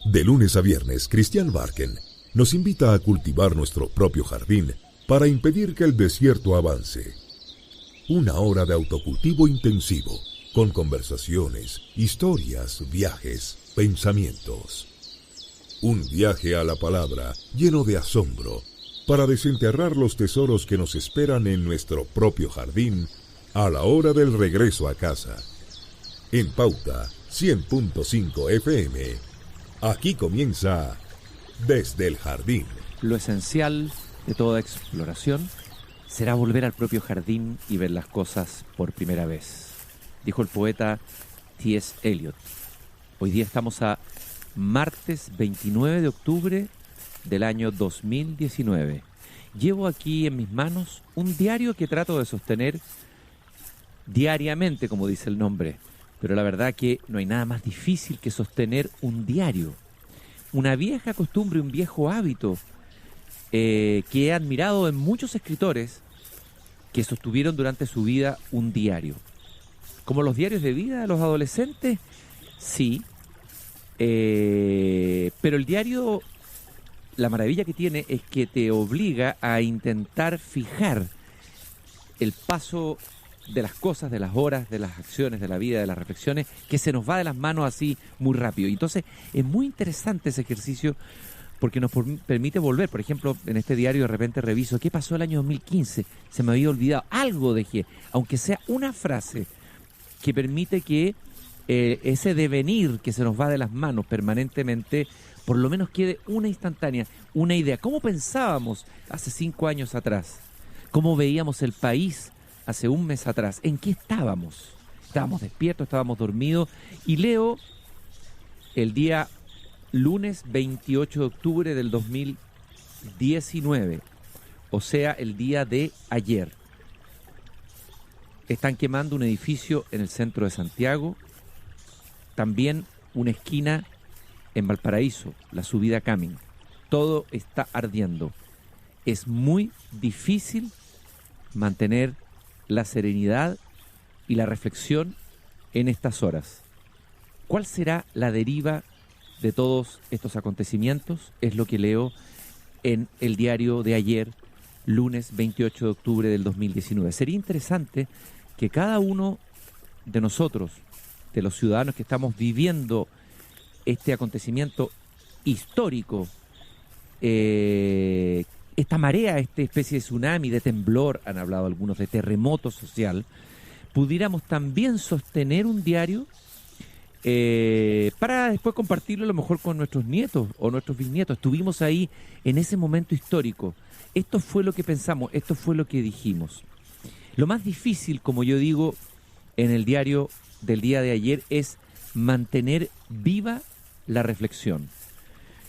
De lunes a viernes, Christian Barken nos invita a cultivar nuestro propio jardín para impedir que el desierto avance. Una hora de autocultivo intensivo, con conversaciones, historias, viajes, pensamientos. Un viaje a la palabra lleno de asombro para desenterrar los tesoros que nos esperan en nuestro propio jardín a la hora del regreso a casa. En Pauta 100.5 FM. Aquí comienza Desde el Jardín. Lo esencial de toda exploración será volver al propio jardín y ver las cosas por primera vez, dijo el poeta T.S. Eliot. Hoy día estamos a martes 29 de octubre del año 2019. Llevo aquí en mis manos un diario que trato de sostener diariamente, como dice el nombre. Pero la verdad que no hay nada más difícil que sostener un diario. Una vieja costumbre, un viejo hábito que he admirado en muchos escritores que sostuvieron durante su vida un diario. Como los diarios de vida de los adolescentes, sí. Pero el diario, la maravilla que tiene es que te obliga a intentar fijar el paso de las cosas, de las horas, de las acciones, de la vida, de las reflexiones, que se nos va de las manos así muy rápido. Y entonces es muy interesante ese ejercicio porque nos permite volver. Por ejemplo, en este diario de repente reviso qué pasó el año 2015, se me había olvidado, algo dejé, aunque sea una frase que permite que ese devenir que se nos va de las manos permanentemente, por lo menos quede una instantánea, una idea. ¿Cómo pensábamos hace 5 años atrás? ¿Cómo veíamos el país hace un mes atrás? ¿En qué estábamos? Estábamos despiertos, estábamos dormidos. Y leo el día lunes 28 de octubre del 2019, o sea, el día de ayer. Están quemando un edificio en el centro de Santiago, también una esquina en Valparaíso, la subida Camin. Todo está ardiendo. Es muy difícil mantener la serenidad y la reflexión en estas horas. ¿Cuál será la deriva de todos estos acontecimientos? Es lo que leo en el diario de ayer, lunes 28 de octubre del 2019. Sería interesante que cada uno de nosotros, de los ciudadanos que estamos viviendo este acontecimiento histórico, esta marea, esta especie de tsunami, de temblor, han hablado algunos de terremoto social, pudiéramos también sostener un diario para después compartirlo a lo mejor con nuestros nietos o nuestros bisnietos. Estuvimos ahí en ese momento histórico. Esto fue lo que pensamos, esto fue lo que dijimos. Lo más difícil, como yo digo en el diario del día de ayer, es mantener viva la reflexión.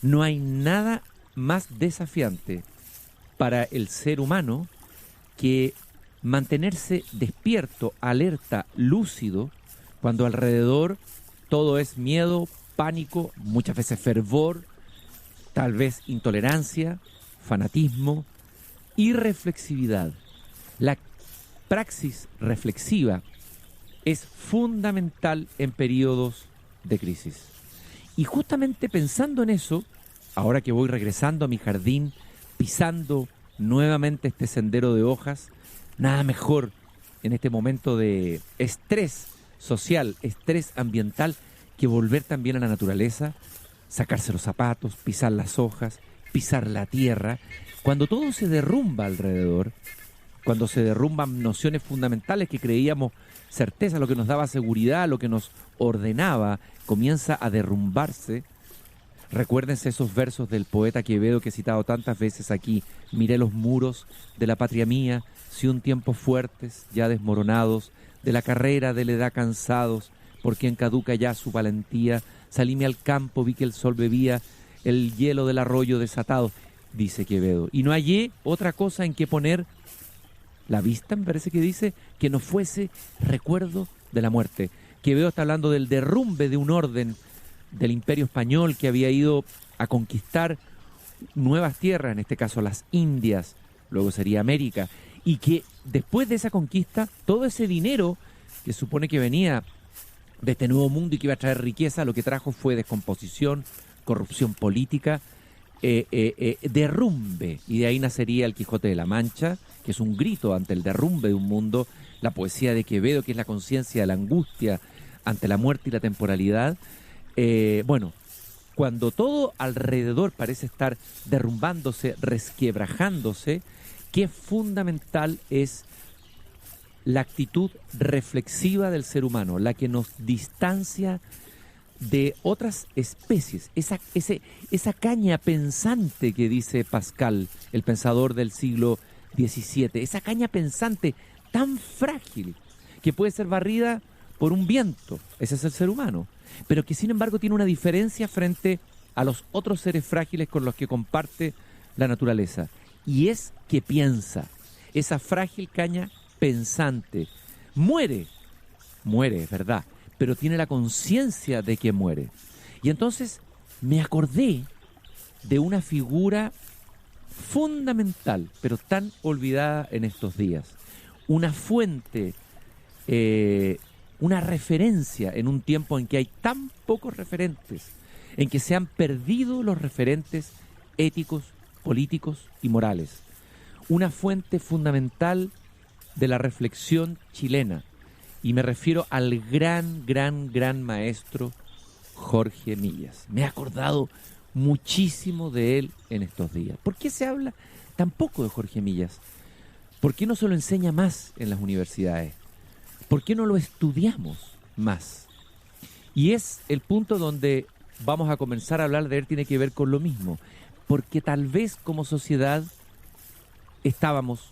No hay nada más desafiante para el ser humano que mantenerse despierto, alerta, lúcido, cuando alrededor todo es miedo, pánico, muchas veces fervor, tal vez intolerancia, fanatismo, irreflexividad. La praxis reflexiva es fundamental en periodos de crisis. Y justamente pensando en eso, ahora que voy regresando a mi jardín, pisando nuevamente este sendero de hojas, nada mejor en este momento de estrés social, estrés ambiental, que volver también a la naturaleza, sacarse los zapatos, pisar las hojas, pisar la tierra. Cuando todo se derrumba alrededor, cuando se derrumban nociones fundamentales que creíamos certeza, lo que nos daba seguridad, lo que nos ordenaba, comienza a derrumbarse. Recuérdense esos versos del poeta Quevedo que he citado tantas veces aquí. Miré los muros de la patria mía, si un tiempo fuertes, ya desmoronados, de la carrera de la edad cansados, por quien caduca ya su valentía, salíme al campo, vi que el sol bebía el hielo del arroyo desatado, dice Quevedo. Y no hallé otra cosa en que poner la vista, me parece que dice, que no fuese recuerdo de la muerte. Quevedo está hablando del derrumbe de un orden del Imperio Español que había ido a conquistar nuevas tierras, en este caso las Indias, luego sería América, y que después de esa conquista, todo ese dinero que supone que venía de este nuevo mundo y que iba a traer riqueza, lo que trajo fue descomposición, corrupción política, derrumbe, y de ahí nacería el Quijote de la Mancha, que es un grito ante el derrumbe de un mundo, la poesía de Quevedo, que es la conciencia de la angustia ante la muerte y la temporalidad. Bueno, cuando todo alrededor parece estar derrumbándose, resquebrajándose, qué fundamental es la actitud reflexiva del ser humano, la que nos distancia de otras especies, esa caña pensante que dice Pascal, el pensador del siglo XVII, esa caña pensante tan frágil que puede ser barrida por un viento, ese es el ser humano, pero que sin embargo tiene una diferencia frente a los otros seres frágiles con los que comparte la naturaleza, y es que piensa. Esa frágil caña pensante muere, es verdad, pero tiene la conciencia de que muere. Y entonces me acordé de una figura fundamental, pero tan olvidada en estos días, una fuente, una referencia en un tiempo en que hay tan pocos referentes, en que se han perdido los referentes éticos, políticos y morales. Una fuente fundamental de la reflexión chilena, y me refiero al gran maestro Jorge Millas. Me he acordado muchísimo de él en estos días. ¿Por qué se habla tan poco de Jorge Millas? ¿Por qué no se lo enseña más en las universidades? ¿Por qué no lo estudiamos más? Y es el punto donde vamos a comenzar a hablar de él, tiene que ver con lo mismo. Porque tal vez como sociedad estábamos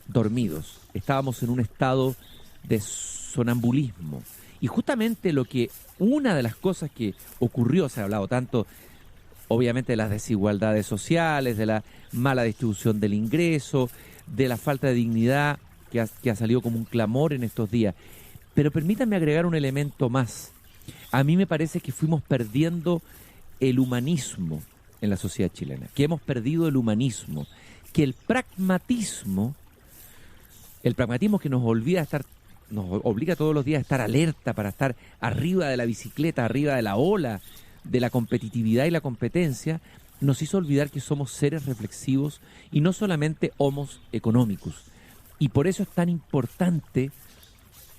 dormidos, estábamos en un estado de sonambulismo. Y justamente una de las cosas que ocurrió, se ha hablado tanto, obviamente, de las desigualdades sociales, de la mala distribución del ingreso, de la falta de dignidad que ha salido como un clamor en estos días. Pero permítanme agregar un elemento más. A mí me parece que fuimos perdiendo el humanismo en la sociedad chilena, que hemos perdido el humanismo, que el pragmatismo que nos obliga todos los días a estar alerta, para estar arriba de la bicicleta, arriba de la ola de la competitividad y la competencia, nos hizo olvidar que somos seres reflexivos y no solamente homos económicos. Y por eso es tan importante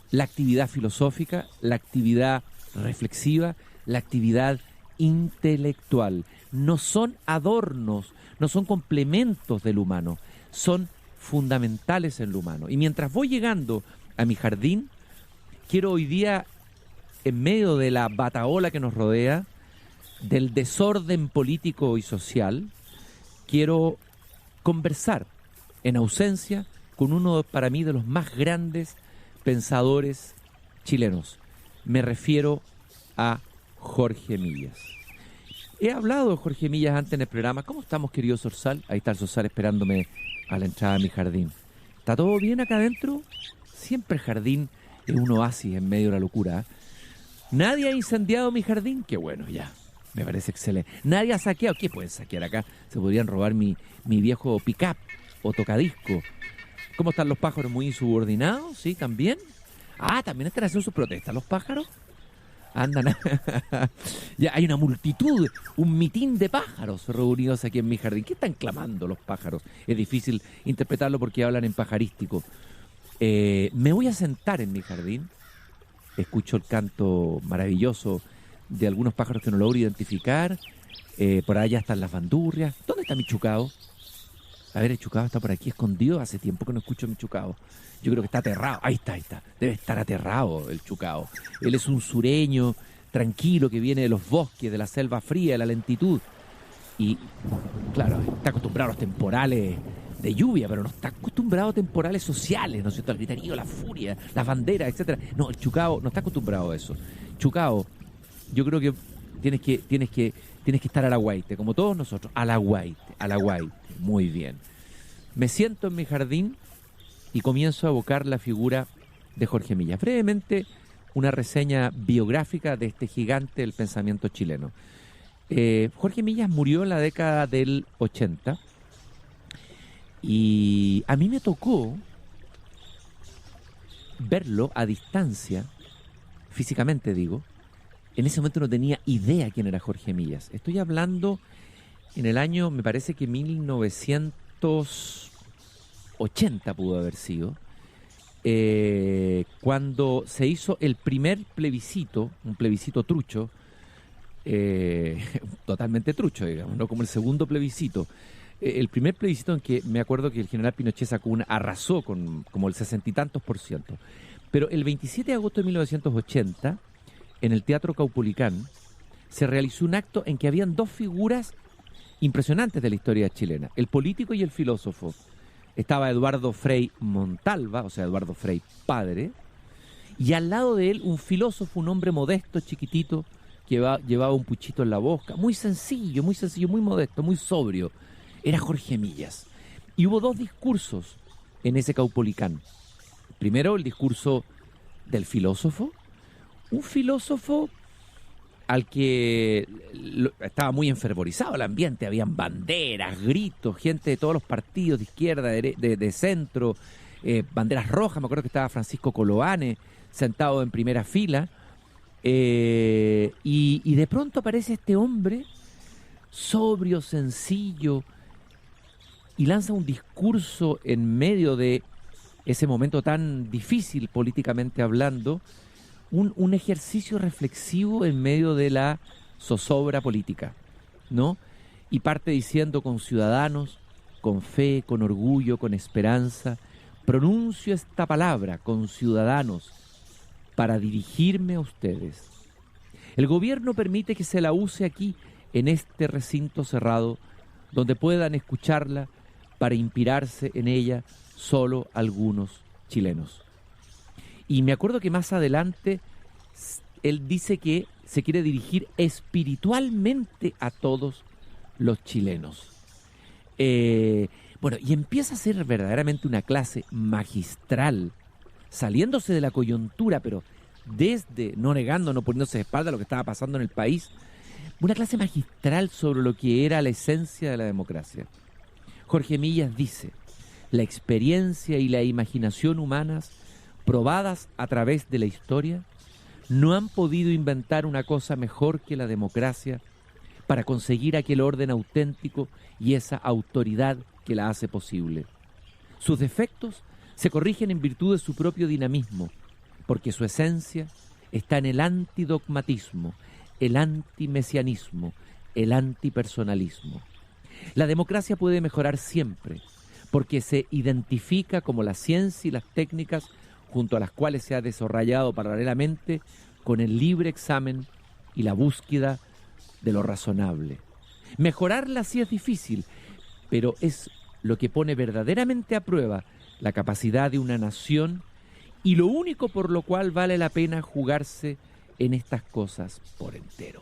la actividad filosófica, la actividad reflexiva, la actividad intelectual. No son adornos, no son complementos del humano, son fundamentales en lo humano. Y mientras voy llegando a mi jardín, quiero hoy día, en medio de la batahola que nos rodea, del desorden político y social, quiero conversar en ausencia con uno para mí de los más grandes pensadores chilenos. Me refiero a Jorge Millas. He hablado de Jorge Millas antes en el programa. ¿Cómo estamos, querido Sorsal? Ahí está el Sorsal esperándome a la entrada de mi jardín. ¿Está todo bien acá adentro? Siempre el jardín es un oasis en medio de la locura, ¿eh? Nadie ha incendiado mi jardín. Qué bueno, ya. Me parece excelente. Nadie ha saqueado. ¿Qué pueden saquear acá? Se podrían robar mi viejo pick-up o tocadisco. ¿Cómo están los pájaros? ¿Muy insubordinados? ¿Sí? ¿También? Ah, ¿también están haciendo su protesta los pájaros? Andan. Ya hay una multitud, un mitín de pájaros reunidos aquí en mi jardín. ¿Qué están clamando los pájaros? Es difícil interpretarlo porque hablan en pajarístico. Me voy a sentar en mi jardín. Escucho el canto maravilloso de algunos pájaros que no logro identificar. Por allá están las bandurrias. ¿Dónde está mi chucao? A ver, el chucao está por aquí escondido. Hace tiempo que no escucho a mi chucao. Yo creo que está aterrado. Ahí está. Debe estar aterrado el chucao. Él es un sureño tranquilo que viene de los bosques, de la selva fría, de la lentitud. Y, claro, está acostumbrado a los temporales de lluvia, pero no está acostumbrado a temporales sociales, ¿no es cierto? Al griterío, la furia, las banderas, etcétera. No, el chucao no está acostumbrado a eso. Chucao, yo creo que tienes que estar a la guaite, como todos nosotros, a la guaite. Muy bien. Me siento en mi jardín y comienzo a evocar la figura de Jorge Millas. Brevemente, una reseña biográfica de este gigante del pensamiento chileno. Jorge Millas murió en la década del 80 y a mí me tocó verlo a distancia, físicamente digo, en ese momento no tenía idea quién era Jorge Millas. Estoy hablando en el año, me parece que 1980 pudo haber sido, cuando se hizo el primer plebiscito, un plebiscito trucho, totalmente trucho, digamos, no como el segundo plebiscito. El primer plebiscito en que me acuerdo que el general Pinochet arrasó con como el 60 y tantos %. Pero el 27 de agosto de 1980, en el Teatro Caupolicán, se realizó un acto en que habían dos figuras impresionantes de la historia chilena, el político y el filósofo. Estaba Eduardo Frei Montalva, o sea, Eduardo Frei padre, y al lado de él un filósofo, un hombre modesto, chiquitito, que llevaba un puchito en la boca, muy sencillo, muy modesto, muy sobrio. Era Jorge Millas. Y hubo dos discursos en ese Caupolicán. Primero, el discurso del filósofo, un filósofo al que estaba muy enfervorizado el ambiente, habían banderas, gritos, gente de todos los partidos, de izquierda, de centro, banderas rojas. Me acuerdo que estaba Francisco Coloane sentado en primera fila, y de pronto aparece este hombre sobrio, sencillo, y lanza un discurso en medio de ese momento tan difícil políticamente hablando, un ejercicio reflexivo en medio de la zozobra política, ¿no? Y parte diciendo: con ciudadanos, con fe, con orgullo, con esperanza, pronuncio esta palabra, con ciudadanos, para dirigirme a ustedes. El gobierno permite que se la use aquí, en este recinto cerrado, donde puedan escucharla para inspirarse en ella solo algunos chilenos. Y me acuerdo que más adelante él dice que se quiere dirigir espiritualmente a todos los chilenos. Bueno, y empieza a ser verdaderamente una clase magistral, saliéndose de la coyuntura, pero desde, no negando, no poniéndose de espalda a lo que estaba pasando en el país, una clase magistral sobre lo que era la esencia de la democracia. Jorge Millas dice: la experiencia y la imaginación humanas, probadas a través de la historia, no han podido inventar una cosa mejor que la democracia para conseguir aquel orden auténtico y esa autoridad que la hace posible. Sus defectos se corrigen en virtud de su propio dinamismo, porque su esencia está en el antidogmatismo, el antimesianismo, el antipersonalismo. La democracia puede mejorar siempre, porque se identifica como la ciencia y las técnicas junto a las cuales se ha desarrollado paralelamente con el libre examen y la búsqueda de lo razonable. Mejorarla sí es difícil, pero es lo que pone verdaderamente a prueba la capacidad de una nación y lo único por lo cual vale la pena jugarse en estas cosas por entero.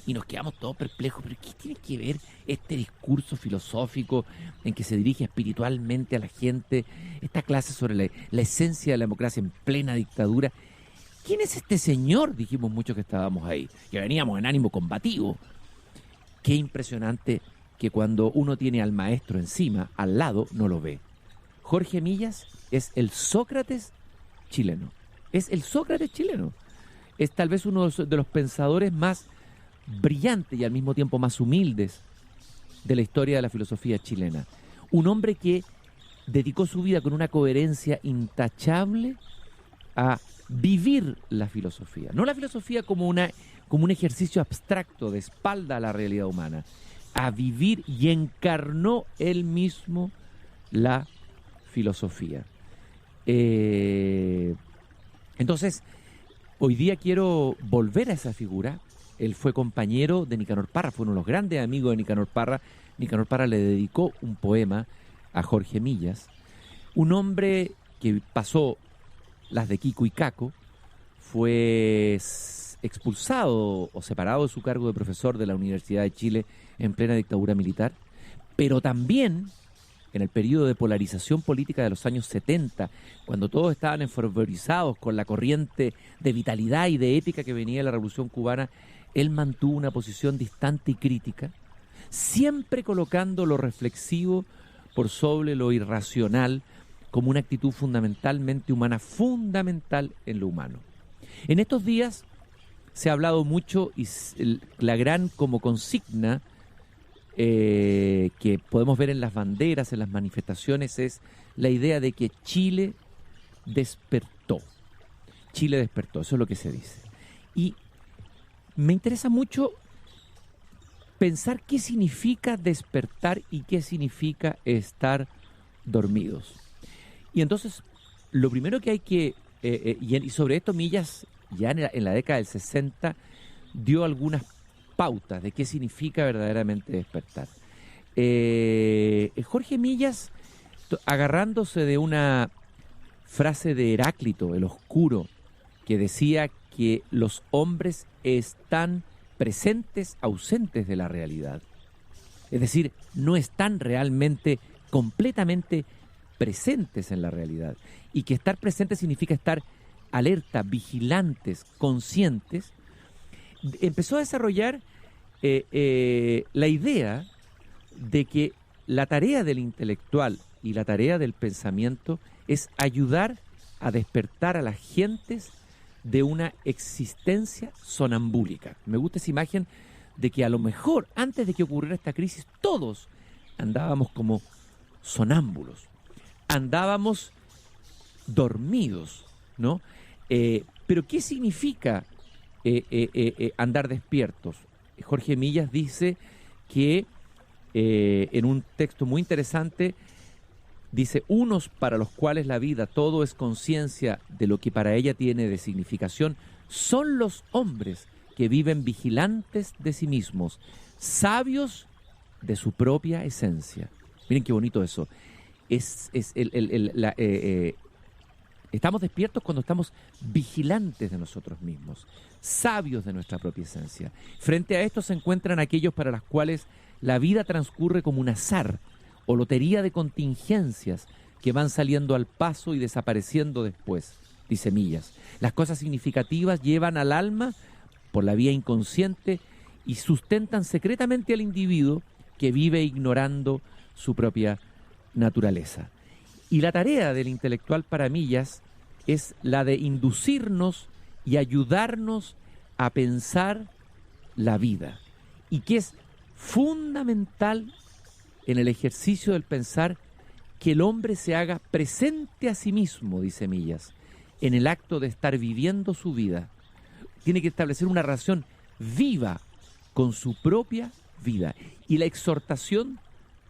Y nos quedamos todos perplejos, pero ¿qué tiene que ver este discurso filosófico en que se dirige espiritualmente a la gente, esta clase sobre la esencia de la democracia en plena dictadura? ¿Quién es este señor? Dijimos muchos que estábamos ahí, que veníamos en ánimo combativo. Qué impresionante que cuando uno tiene al maestro encima, al lado, no lo ve. Jorge Millas es el Sócrates chileno. Es el Sócrates chileno. Es tal vez uno de los pensadores más brillantes y al mismo tiempo más humildes de la historia de la filosofía chilena. Un hombre que dedicó su vida con una coherencia intachable a vivir la filosofía. No la filosofía como un ejercicio abstracto de espalda a la realidad humana, a vivir, y encarnó él mismo la filosofía. Entonces, hoy día quiero volver a esa figura. Él fue compañero de Nicanor Parra, fue uno de los grandes amigos de Nicanor Parra. Nicanor Parra le dedicó un poema a Jorge Millas, un hombre que pasó las de Kiko y Caco, fue expulsado o separado de su cargo de profesor de la Universidad de Chile en plena dictadura militar, pero también en el periodo de polarización política de los años 70, cuando todos estaban enfervorizados con la corriente de vitalidad y de épica que venía de la Revolución Cubana, él mantuvo una posición distante y crítica, siempre colocando lo reflexivo por sobre lo irracional como una actitud fundamentalmente humana, fundamental en lo humano. En estos días se ha hablado mucho y la gran como consigna que podemos ver en las banderas, en las manifestaciones, es la idea de que Chile despertó. Chile despertó, eso es lo que se dice. Y me interesa mucho pensar qué significa despertar y qué significa estar dormidos. Y entonces, lo primero que hay que, y sobre esto Millas ya en la década del 60 dio algunas pautas de qué significa verdaderamente despertar. Jorge Millas, agarrándose de una frase de Heráclito, el oscuro, que decía que los hombres están presentes, ausentes de la realidad. Es decir, no están realmente, completamente presentes en la realidad. Y que estar presente significa estar alerta, vigilantes, conscientes. Empezó a desarrollar la idea de que la tarea del intelectual y la tarea del pensamiento es ayudar a despertar a las gentes de una existencia sonambúlica. Me gusta esa imagen de que a lo mejor antes de que ocurriera esta crisis todos andábamos como sonámbulos, andábamos dormidos, ¿no? Pero ¿qué significa andar despiertos? Jorge Millas dice que en un texto muy interesante dice: unos para los cuales la vida todo es conciencia de lo que para ella tiene de significación son los hombres que viven vigilantes de sí mismos, sabios de su propia esencia. Miren qué bonito eso. Estamos despiertos cuando estamos vigilantes de nosotros mismos, sabios de nuestra propia esencia. Frente a esto se encuentran aquellos para los cuales la vida transcurre como un azar o lotería de contingencias que van saliendo al paso y desapareciendo después, dice Millas. Las cosas significativas llevan al alma por la vía inconsciente y sustentan secretamente al individuo que vive ignorando su propia naturaleza. Y la tarea del intelectual para Millas es la de inducirnos y ayudarnos a pensar la vida. Y que es fundamental en el ejercicio del pensar que el hombre se haga presente a sí mismo, dice Millas, en el acto de estar viviendo su vida. Tiene que establecer una relación viva con su propia vida. Y la exhortación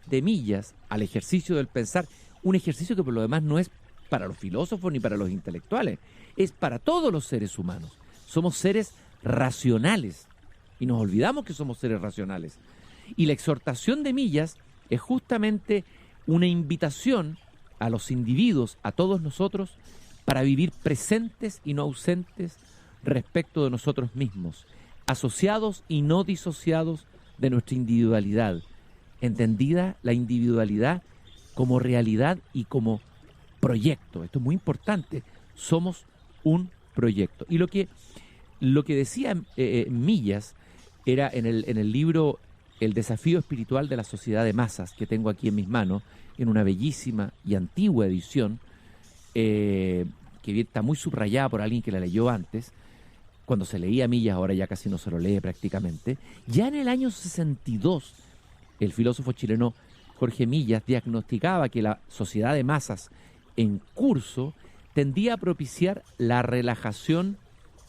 de Millas al ejercicio del pensar, un ejercicio que por lo demás no es para los filósofos ni para los intelectuales, es para todos los seres humanos. Somos seres racionales y nos olvidamos que somos seres racionales. Y la exhortación de Millas es justamente una invitación a los individuos, a todos nosotros, para vivir presentes y no ausentes respecto de nosotros mismos, asociados y no disociados de nuestra individualidad, entendida la individualidad como realidad y como proyecto. Esto es muy importante, somos un proyecto. Y lo que decía Millas era en el libro El desafío espiritual de la sociedad de masas, que tengo aquí en mis manos, en una bellísima y antigua edición, que está muy subrayada por alguien que la leyó antes. Cuando se leía Millas, ahora ya casi no se lo lee prácticamente. Ya en el año 62, el filósofo chileno Jorge Millas diagnosticaba que la sociedad de masas en curso tendía a propiciar la relajación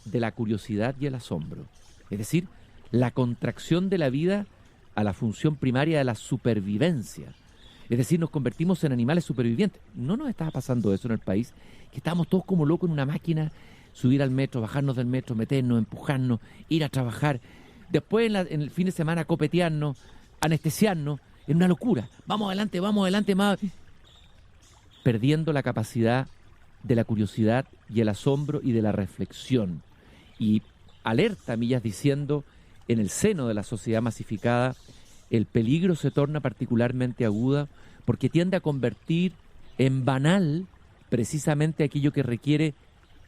de la curiosidad y el asombro. Es decir, la contracción de la vida a la función primaria de la supervivencia. Es decir, nos convertimos en animales supervivientes. No nos estaba pasando eso en el país, que estábamos todos como locos en una máquina, subir al metro, bajarnos del metro, meternos, empujarnos, ir a trabajar, después en el fin de semana copetearnos, anestesiarnos, en una locura. Vamos adelante, más. Perdiendo la capacidad de la curiosidad y el asombro y de la reflexión. Y alerta a Millas diciendo: en el seno de la sociedad masificada, el peligro se torna particularmente aguda porque tiende a convertir en banal precisamente aquello que requiere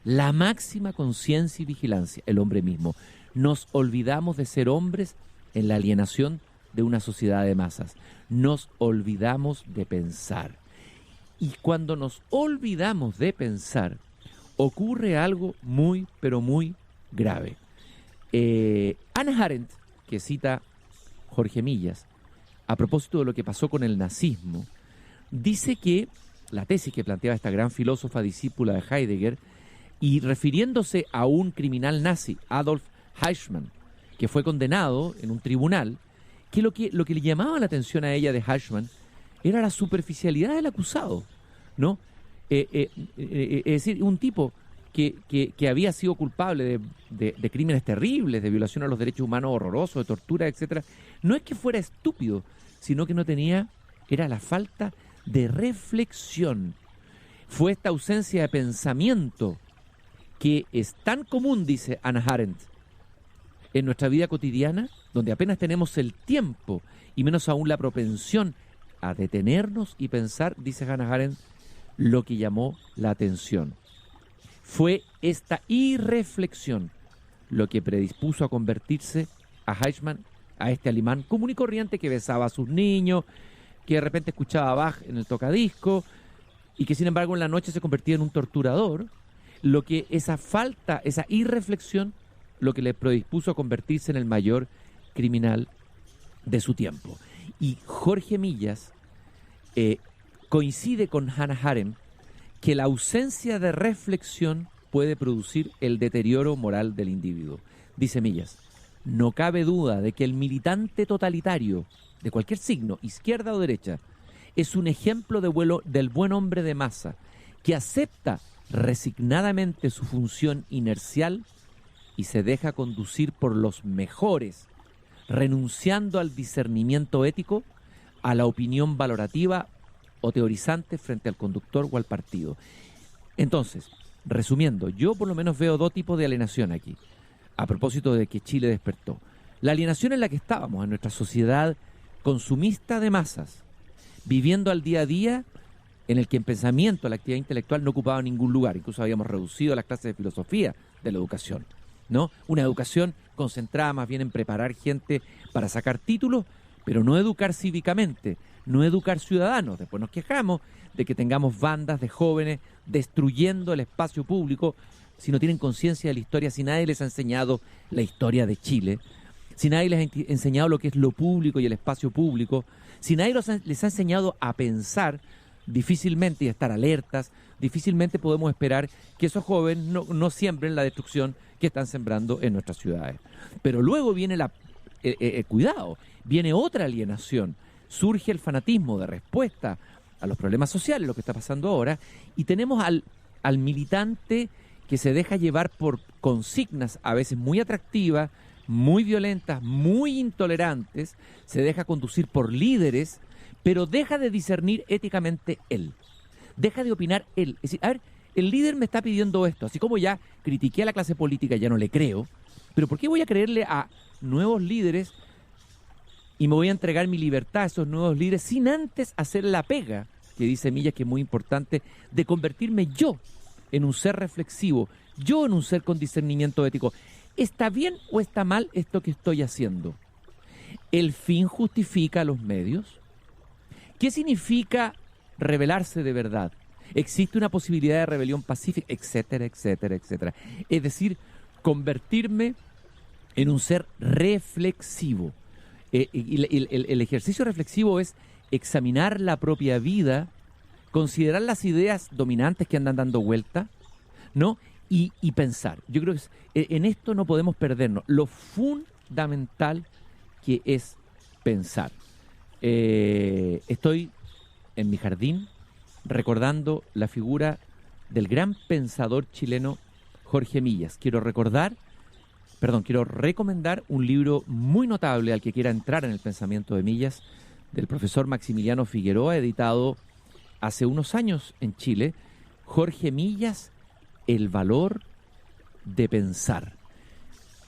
la máxima conciencia y vigilancia, el hombre mismo. Nos olvidamos de ser hombres en la alienación de una sociedad de masas. Nos olvidamos de pensar. Y cuando nos olvidamos de pensar, ocurre algo muy, pero muy grave. Hannah Arendt, que cita Jorge Millas, a propósito de lo que pasó con el nazismo, dice que la tesis que planteaba esta gran filósofa discípula de Heidegger, y refiriéndose a un criminal nazi, Adolf Eichmann, que fue condenado en un tribunal, que lo que le llamaba la atención a ella de Eichmann era la superficialidad del acusado, ¿no? Es decir, un tipo que había sido culpable de crímenes terribles, de violación a los derechos humanos horrorosos, de tortura, etcétera, no es que fuera estúpido, sino que era la falta de reflexión. Fue esta ausencia de pensamiento que es tan común, dice Hannah Arendt, en nuestra vida cotidiana, donde apenas tenemos el tiempo y menos aún la propensión a detenernos y pensar, dice Hannah Arendt, lo que llamó la atención. Fue esta irreflexión lo que predispuso a convertirse a Eichmann, a este alemán común y corriente que besaba a sus niños, que de repente escuchaba Bach en el tocadisco y que sin embargo en la noche se convertía en un torturador. Lo que esa falta, esa irreflexión, lo que le predispuso a convertirse en el mayor criminal de su tiempo. Y Jorge Millas coincide con Hannah Arendt que la ausencia de reflexión puede producir el deterioro moral del individuo. Dice Millas, no cabe duda de que el militante totalitario, de cualquier signo, izquierda o derecha, es un ejemplo del buen hombre de masa, que acepta resignadamente su función inercial y se deja conducir por los mejores, renunciando al discernimiento ético, a la opinión valorativa o teorizante frente al conductor o al partido. Entonces, resumiendo, yo por lo menos veo dos tipos de alienación aquí, a propósito de que Chile despertó. La alienación en la que estábamos, en nuestra sociedad consumista de masas, viviendo al día a día, en el que en pensamiento la actividad intelectual no ocupaba ningún lugar, incluso habíamos reducido las clases de filosofía de la educación, ¿no? Una educación concentrada más bien en preparar gente para sacar títulos, pero no educar cívicamente, no educar ciudadanos. Después nos quejamos de que tengamos bandas de jóvenes destruyendo el espacio público si no tienen conciencia de la historia, si nadie les ha enseñado la historia de Chile, si nadie les ha enseñado lo que es lo público y el espacio público, si nadie les ha enseñado a pensar, difícilmente, y a estar alertas, difícilmente podemos esperar que esos jóvenes no siembren la destrucción que están sembrando en nuestras ciudades. Pero luego viene cuidado, viene otra alienación, surge el fanatismo de respuesta a los problemas sociales, lo que está pasando ahora, y tenemos al militante que se deja llevar por consignas a veces muy atractivas, muy violentas, muy intolerantes, se deja conducir por líderes, pero deja de discernir éticamente él, deja de opinar él. Es decir, a ver, el líder me está pidiendo esto, así como ya critiqué a la clase política, ya no le creo, pero ¿por qué voy a creerle a nuevos líderes y me voy a entregar mi libertad a esos nuevos líderes sin antes hacer la pega, que dice Millas que es muy importante, de convertirme yo en un ser reflexivo, yo en un ser con discernimiento ético? ¿Está bien o está mal esto que estoy haciendo? ¿El fin justifica los medios? ¿Qué significa rebelarse de verdad? ¿Existe una posibilidad de rebelión pacífica? Etcétera, etcétera, etcétera. Es decir, convertirme en un ser reflexivo. El ejercicio reflexivo es examinar la propia vida, considerar las ideas dominantes que andan dando vuelta, ¿no? Y pensar. Yo creo que en esto no podemos perdernos. Lo fundamental que es pensar. Estoy en mi jardín recordando la figura del gran pensador chileno Jorge Millas. Quiero recomendar un libro muy notable al que quiera entrar en el pensamiento de Millas, del profesor Maximiliano Figueroa, editado hace unos años en Chile. Jorge Millas, El valor de pensar.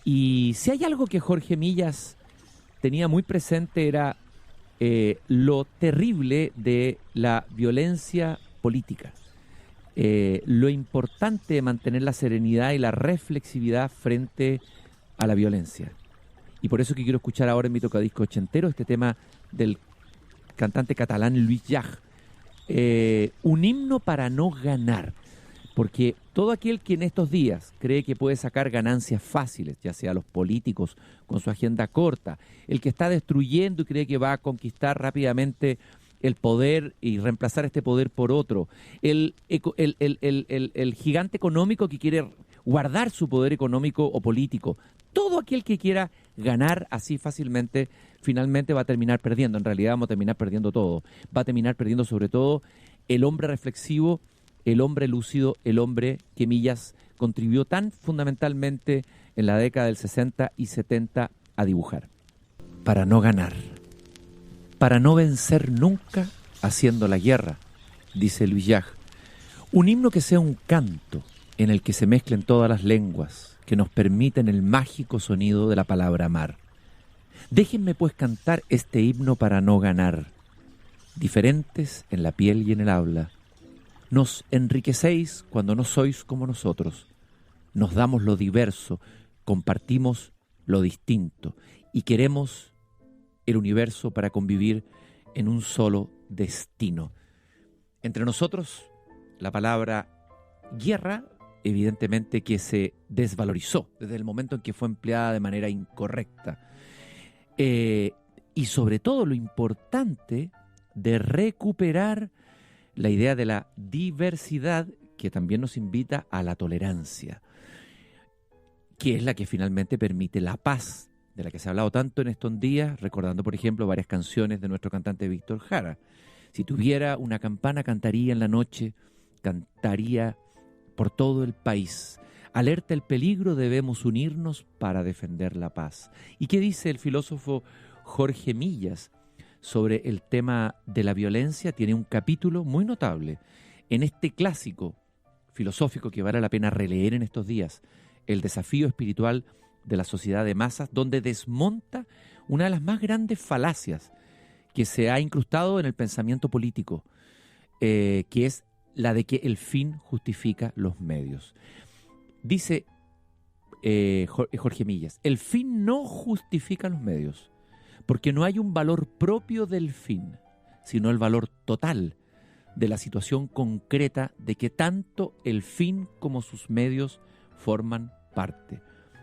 Y si hay algo que Jorge Millas tenía muy presente era lo terrible de la violencia política, lo importante de mantener la serenidad y la reflexividad frente a la violencia. Y por eso que quiero escuchar ahora en mi tocadisco ochentero este tema del cantante catalán Luis Llach, un himno para no ganar. Porque todo aquel que en estos días cree que puede sacar ganancias fáciles, ya sea los políticos con su agenda corta, el que está destruyendo y cree que va a conquistar rápidamente el poder y reemplazar este poder por otro, el gigante económico que quiere guardar su poder económico o político, todo aquel que quiera ganar así fácilmente, finalmente va a terminar perdiendo. En realidad vamos a terminar perdiendo todo. Va a terminar perdiendo sobre todo el hombre reflexivo, el hombre lúcido, el hombre que Millas contribuyó tan fundamentalmente en la década del 60 y 70 a dibujar. Para no ganar, para no vencer nunca haciendo la guerra, dice Louis Llach. Un himno que sea un canto en el que se mezclen todas las lenguas, que nos permiten el mágico sonido de la palabra amar. Déjenme pues cantar este himno para no ganar. Diferentes en la piel y en el habla, nos enriquecéis cuando no sois como nosotros. Nos damos lo diverso, compartimos lo distinto y queremos el universo para convivir en un solo destino. Entre nosotros, la palabra guerra, evidentemente que se desvalorizó desde el momento en que fue empleada de manera incorrecta. Y sobre todo lo importante de recuperar la idea de la diversidad, que también nos invita a la tolerancia, que es la que finalmente permite la paz, de la que se ha hablado tanto en estos días, recordando, por ejemplo, varias canciones de nuestro cantante Víctor Jara. Si tuviera una campana, cantaría en la noche, cantaría por todo el país. Alerta el peligro, debemos unirnos para defender la paz. ¿Y qué dice el filósofo Jorge Millas sobre el tema de la violencia? Tiene un capítulo muy notable en este clásico filosófico que vale la pena releer en estos días, El desafío espiritual de la sociedad de masas, donde desmonta una de las más grandes falacias que se ha incrustado en el pensamiento político, que es la de que el fin justifica los medios. Dice Jorge Millas, el fin no justifica los medios, porque no hay un valor propio del fin, sino el valor total de la situación concreta de que tanto el fin como sus medios forman parte.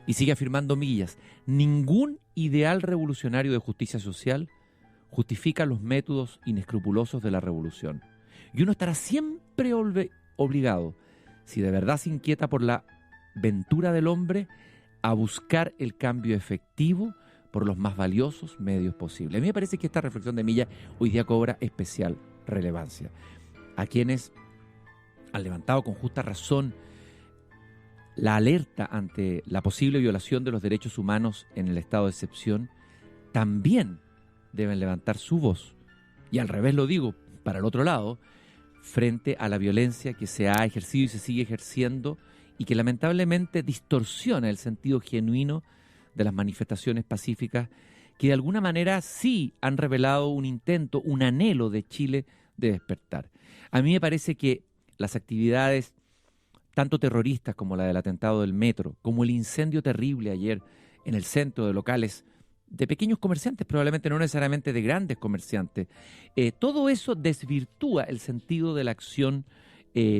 Y sigue afirmando Millas, ningún ideal revolucionario de justicia social justifica los métodos inescrupulosos de la revolución. Y uno estará siempre obligado, si de verdad se inquieta por la ventura del hombre, a buscar el cambio efectivo por los más valiosos medios posibles. A mí me parece que esta reflexión de Millas hoy día cobra especial relevancia. A quienes han levantado con justa razón la alerta ante la posible violación de los derechos humanos en el estado de excepción, también deben levantar su voz. Y al revés lo digo, para el otro lado, frente a la violencia que se ha ejercido y se sigue ejerciendo y que lamentablemente distorsiona el sentido genuino de las manifestaciones pacíficas que de alguna manera sí han revelado un intento, un anhelo de Chile de despertar. A mí me parece que las actividades tanto terroristas como la del atentado del metro, como el incendio terrible ayer en el centro de locales de pequeños comerciantes, probablemente no necesariamente de grandes comerciantes, todo eso desvirtúa el sentido de la acción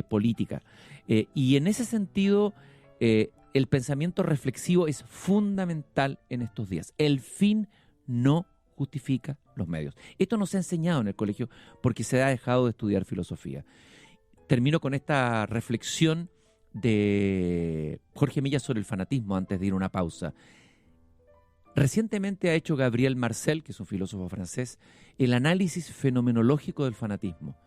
política. Y en ese sentido, el pensamiento reflexivo es fundamental en estos días. El fin no justifica los medios. Esto no se ha enseñado en el colegio porque se ha dejado de estudiar filosofía. Termino con esta reflexión de Jorge Millas sobre el fanatismo antes de ir a una pausa. Recientemente ha hecho Gabriel Marcel, que es un filósofo francés, el análisis fenomenológico del fanatismo,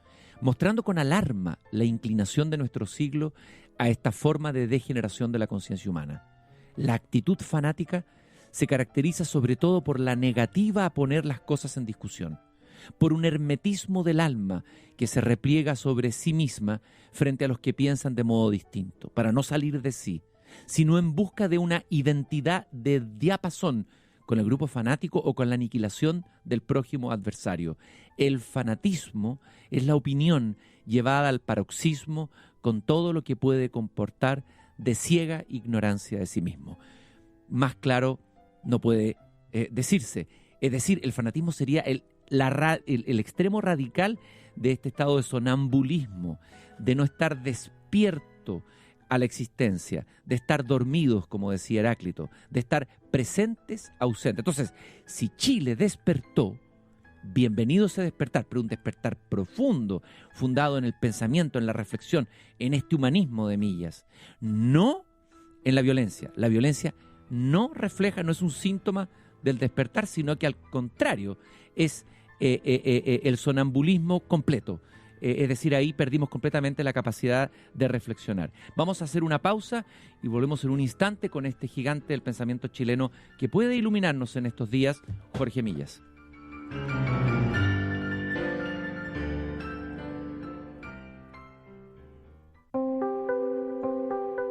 mostrando con alarma la inclinación de nuestro siglo a esta forma de degeneración de la conciencia humana. La actitud fanática se caracteriza sobre todo por la negativa a poner las cosas en discusión, por un hermetismo del alma que se repliega sobre sí misma frente a los que piensan de modo distinto, para no salir de sí, sino en busca de una identidad de diapasón con el grupo fanático o con la aniquilación del prójimo adversario. El fanatismo es la opinión llevada al paroxismo con todo lo que puede comportar de ciega ignorancia de sí mismo. Más claro no puede decirse. Es decir, el fanatismo sería el extremo radical de este estado de sonambulismo, de no estar despierto atento a la existencia, de estar dormidos, como decía Heráclito, de estar presentes, ausentes. Entonces, si Chile despertó, bienvenido ese despertar, pero un despertar profundo, fundado en el pensamiento, en la reflexión, en este humanismo de Millas, no en la violencia. La violencia no refleja, no es un síntoma del despertar, sino que al contrario, es el sonambulismo completo. Es decir, ahí perdimos completamente la capacidad de reflexionar. Vamos a hacer una pausa y volvemos en un instante con este gigante del pensamiento chileno que puede iluminarnos en estos días, Jorge Millas.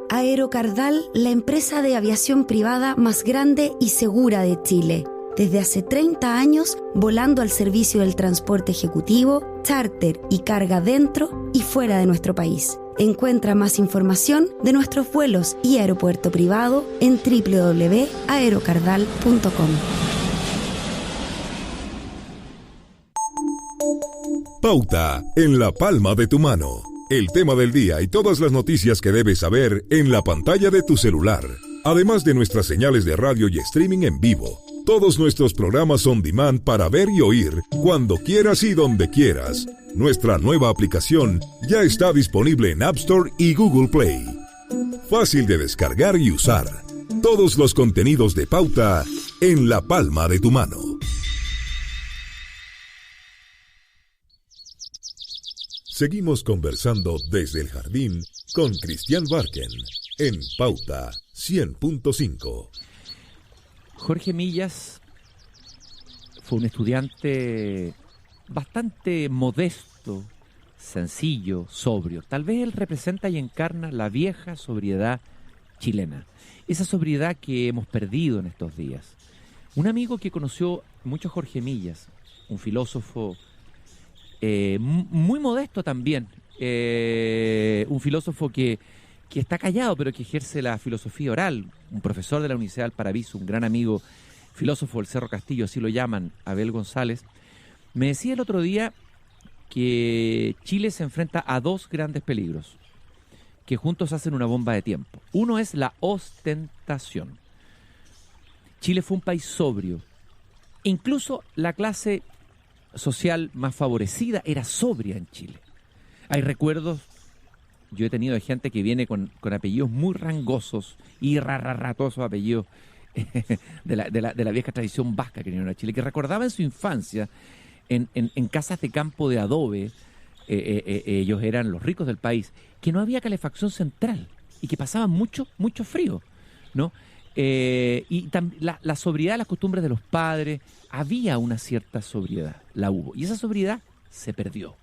Aerocardal, la empresa de aviación privada más grande y segura de Chile. Desde hace 30 años, volando al servicio del transporte ejecutivo, charter y carga dentro y fuera de nuestro país. Encuentra más información de nuestros vuelos y aeropuerto privado en www.aerocardal.com. Pauta en la palma de tu mano. El tema del día y todas las noticias que debes saber en la pantalla de tu celular. Además de nuestras señales de radio y streaming en vivo. Todos nuestros programas on demand para ver y oír cuando quieras y donde quieras. Nuestra nueva aplicación ya está disponible en App Store y Google Play. Fácil de descargar y usar. Todos los contenidos de Pauta en la palma de tu mano. Seguimos conversando desde el jardín con Cristian Barken en Pauta 100.5. Jorge Millas fue un estudiante bastante modesto, sencillo, sobrio. Tal vez él representa y encarna la vieja sobriedad chilena. Esa sobriedad que hemos perdido en estos días. Un amigo que conoció mucho a Jorge Millas, un filósofo muy modesto también, un filósofo que está callado pero que ejerce la filosofía oral, un profesor de la Universidad del Paraíso, un gran amigo, filósofo del Cerro Castillo, así lo llaman, Abel González, me decía el otro día que Chile se enfrenta a dos grandes peligros que juntos hacen una bomba de tiempo. Uno es la ostentación. Chile fue un país sobrio. Incluso la clase social más favorecida era sobria en Chile. Hay recuerdos, yo he tenido gente que viene con apellidos muy rangosos y todos esos apellidos de la vieja tradición vasca que vinieron a Chile, que recordaba en su infancia en casas de campo de adobe, ellos eran los ricos del país, que no había calefacción central y que pasaban mucho frío, ¿no? La sobriedad, las costumbres de los padres, había una cierta sobriedad, la hubo, y esa sobriedad se perdió.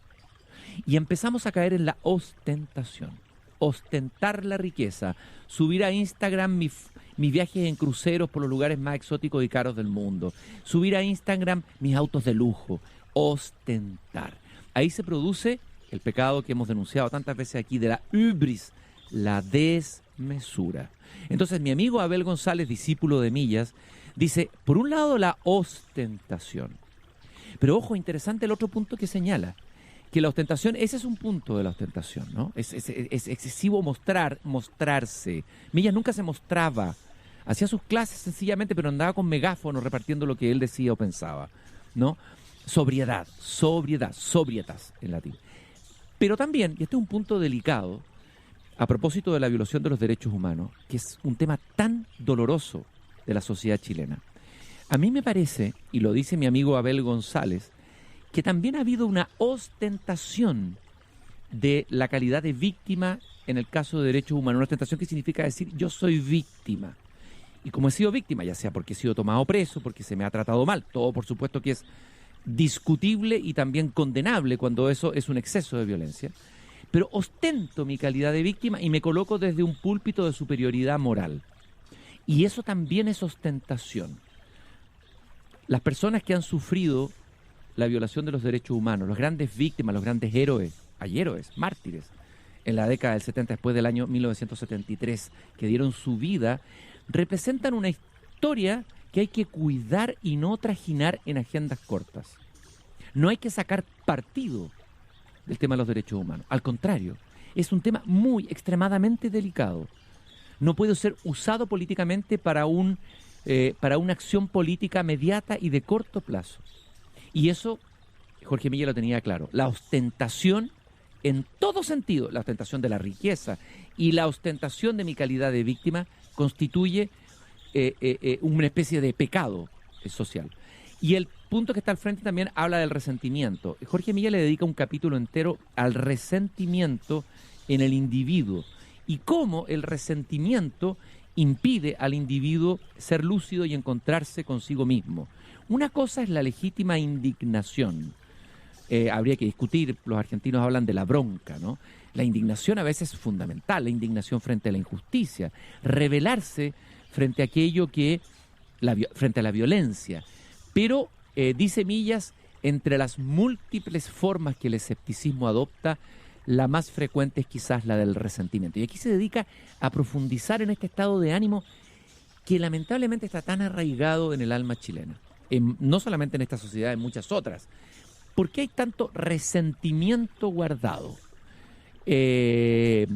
Y empezamos a caer en la ostentación, ostentar la riqueza, subir a Instagram mis viajes en cruceros por los lugares más exóticos y caros del mundo, subir a Instagram mis autos de lujo, ostentar. Ahí se produce el pecado que hemos denunciado tantas veces aquí de la hubris, la desmesura. Entonces mi amigo Abel González, discípulo de Millas, dice, por un lado la ostentación, pero ojo, interesante el otro punto que señala, que la ostentación, ese es un punto de la ostentación, ¿no? Es excesivo mostrarse. Millas nunca se mostraba, hacía sus clases sencillamente, pero andaba con megáfono repartiendo lo que él decía o pensaba, ¿no? Sobrietas en latín. Pero también, y este es un punto delicado, a propósito de la violación de los derechos humanos, que es un tema tan doloroso de la sociedad chilena. A mí me parece, y lo dice mi amigo Abel González, que también ha habido una ostentación de la calidad de víctima en el caso de derechos humanos. Una ostentación que significa decir, yo soy víctima. Y como he sido víctima, ya sea porque he sido tomado preso, porque se me ha tratado mal, todo por supuesto que es discutible y también condenable cuando eso es un exceso de violencia, pero ostento mi calidad de víctima y me coloco desde un púlpito de superioridad moral. Y eso también es ostentación. Las personas que han sufrido la violación de los derechos humanos, las grandes víctimas, los grandes héroes, hay héroes, mártires, en la década del 70, después del año 1973, que dieron su vida, representan una historia que hay que cuidar y no trajinar en agendas cortas. No hay que sacar partido del tema de los derechos humanos. Al contrario, es un tema muy, extremadamente delicado. No puede ser usado políticamente para una acción política mediata y de corto plazo. Y eso Jorge Milla lo tenía claro. La ostentación en todo sentido, la ostentación de la riqueza y la ostentación de mi calidad de víctima constituye una especie de pecado social. Y el punto que está al frente también habla del resentimiento. Jorge Milla le dedica un capítulo entero al resentimiento en el individuo y cómo el resentimiento impide al individuo ser lúcido y encontrarse consigo mismo. Una cosa es la legítima indignación. Habría que discutir, los argentinos hablan de la bronca, ¿no? La indignación a veces es fundamental, la indignación frente a la injusticia, rebelarse frente a aquello frente a la violencia. Pero, dice Millas, entre las múltiples formas que el escepticismo adopta, la más frecuente es quizás la del resentimiento. Y aquí se dedica a profundizar en este estado de ánimo que lamentablemente está tan arraigado en el alma chilena. No solamente en esta sociedad, en muchas otras. ¿Por qué hay tanto resentimiento guardado? Y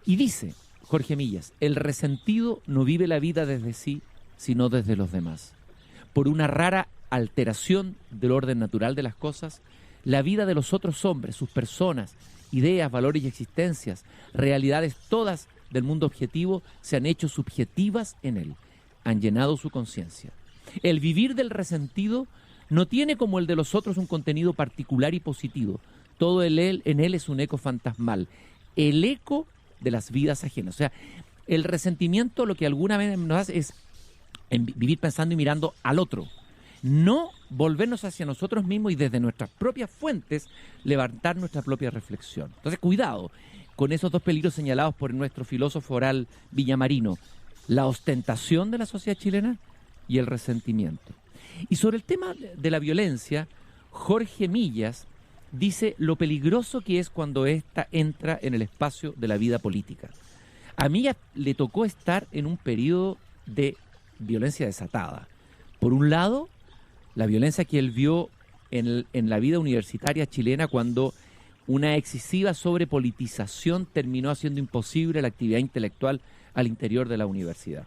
dice Jorge Millas, el resentido no vive la vida desde sí, sino desde los demás. Por una rara alteración del orden natural de las cosas, la vida de los otros hombres, sus personas, ideas, valores y existencias, realidades todas del mundo objetivo, se han hecho subjetivas en él, han llenado su conciencia. El vivir del resentido no tiene como el de los otros un contenido particular y positivo. Todo en él es un eco fantasmal, el eco de las vidas ajenas. O sea, el resentimiento lo que alguna vez nos hace es vivir pensando y mirando al otro, no volvernos hacia nosotros mismos y desde nuestras propias fuentes levantar nuestra propia reflexión. Entonces, cuidado con esos dos peligros señalados por nuestro filósofo oral Villamarino, la ostentación de la sociedad chilena y el resentimiento. Y sobre el tema de la violencia, Jorge Millas dice lo peligroso que es cuando ésta entra en el espacio de la vida política. A Millas le tocó estar en un periodo de violencia desatada. Por un lado, la violencia que él vio en la vida universitaria chilena cuando una excesiva sobrepolitización terminó haciendo imposible la actividad intelectual al interior de la universidad.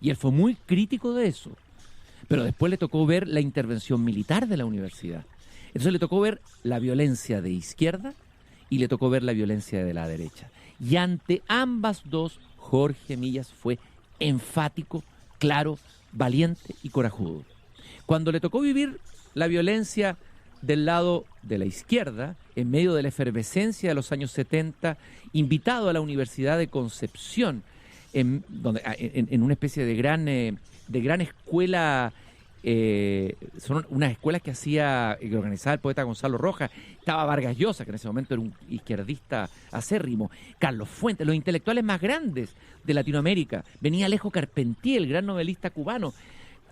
Y él fue muy crítico de eso. Pero después le tocó ver la intervención militar de la universidad. Entonces le tocó ver la violencia de izquierda y le tocó ver la violencia de la derecha. Y ante ambas dos, Jorge Millas fue enfático, claro, valiente y corajudo. Cuando le tocó vivir la violencia del lado de la izquierda, en medio de la efervescencia de los años 70, invitado a la Universidad de Concepción, en una especie de gran escuela, son unas escuelas que organizaba el poeta Gonzalo Rojas, estaba Vargas Llosa, que en ese momento era un izquierdista acérrimo, Carlos Fuentes, los intelectuales más grandes de Latinoamérica, venía Alejo Carpentier, el gran novelista cubano.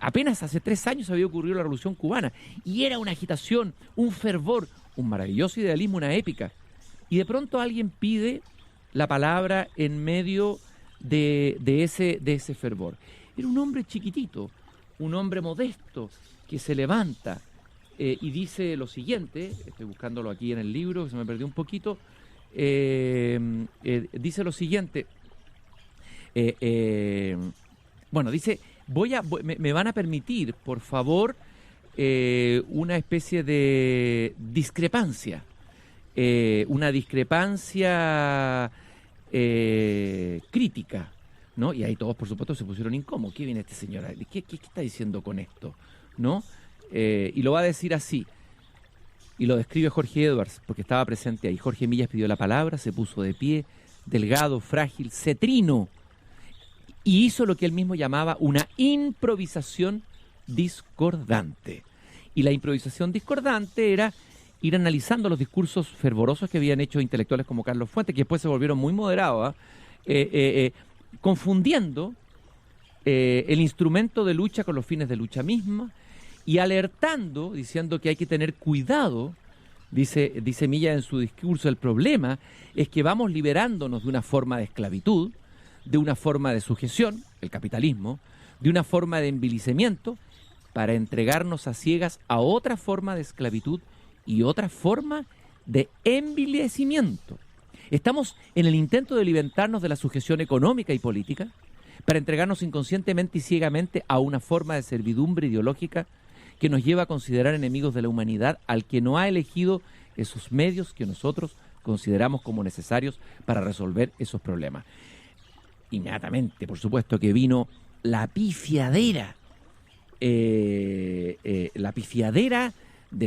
Apenas hace 3 años había ocurrido la Revolución Cubana y era una agitación, un fervor, un maravilloso idealismo, una épica. Y de pronto alguien pide la palabra en medio de ese fervor. Era un hombre chiquitito, un hombre modesto que se levanta y dice lo siguiente, estoy buscándolo aquí en el libro, que se me perdió un poquito, dice lo siguiente, dice... me van a permitir, por favor, una especie de discrepancia. Una discrepancia crítica, ¿no? Y ahí todos, por supuesto, se pusieron incómodos. ¿Qué viene este señor? ¿Qué está diciendo con esto? ¿No? Y lo va a decir así. Y lo describe Jorge Edwards, porque estaba presente ahí. Jorge Millas pidió la palabra, se puso de pie, delgado, frágil, cetrino, y hizo lo que él mismo llamaba una improvisación discordante. Y la improvisación discordante era ir analizando los discursos fervorosos que habían hecho intelectuales como Carlos Fuentes, que después se volvieron muy moderados, confundiendo el instrumento de lucha con los fines de lucha misma y alertando, diciendo que hay que tener cuidado, dice Millas en su discurso, el problema es que vamos liberándonos de una forma de esclavitud, de una forma de sujeción, el capitalismo, de una forma de envilecimiento, para entregarnos a ciegas a otra forma de esclavitud y otra forma de envilecimiento. Estamos en el intento de libertarnos de la sujeción económica y política para entregarnos inconscientemente y ciegamente a una forma de servidumbre ideológica que nos lleva a considerar enemigos de la humanidad al que no ha elegido esos medios que nosotros consideramos como necesarios para resolver esos problemas. Inmediatamente, por supuesto, que vino la pifiadera de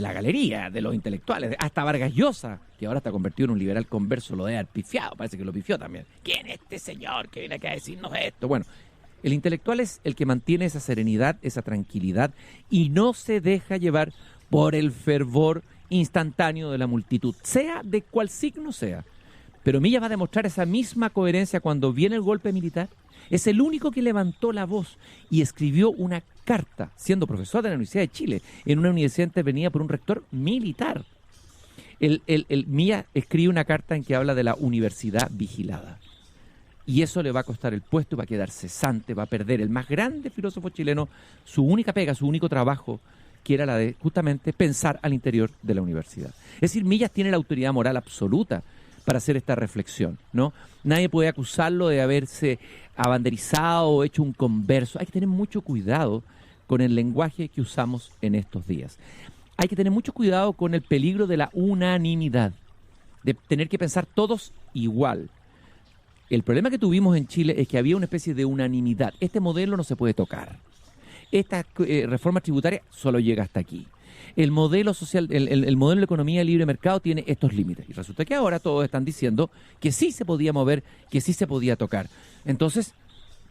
la galería, de los intelectuales, hasta Vargas Llosa, que ahora está convertido en un liberal converso, lo debe haber pifiado, parece que lo pifió también. ¿Quién es este señor que viene acá a decirnos esto? Bueno, el intelectual es el que mantiene esa serenidad, esa tranquilidad, y no se deja llevar por el fervor instantáneo de la multitud, sea de cual signo sea. Pero Millas va a demostrar esa misma coherencia cuando viene el golpe militar. Es el único que levantó la voz y escribió una carta, siendo profesor de la Universidad de Chile, en una universidad intervenida por un rector militar. Millas escribe una carta en que habla de la universidad vigilada. Y eso le va a costar el puesto, va a quedar cesante, va a perder el más grande filósofo chileno, su única pega, su único trabajo, que era la de justamente pensar al interior de la universidad. Es decir, Millas tiene la autoridad moral absoluta para hacer esta reflexión, ¿no? Nadie puede acusarlo de haberse abanderizado o hecho un converso. Hay que tener mucho cuidado con el lenguaje que usamos en estos días. Hay que tener mucho cuidado con el peligro de la unanimidad, de tener que pensar todos igual. El problema que tuvimos en Chile es que había una especie de unanimidad. Este modelo no se puede tocar. Esta reforma tributaria solo llega hasta aquí. El modelo social, el modelo de economía de libre mercado tiene estos límites. Y resulta que ahora todos están diciendo que sí se podía mover, que sí se podía tocar. Entonces,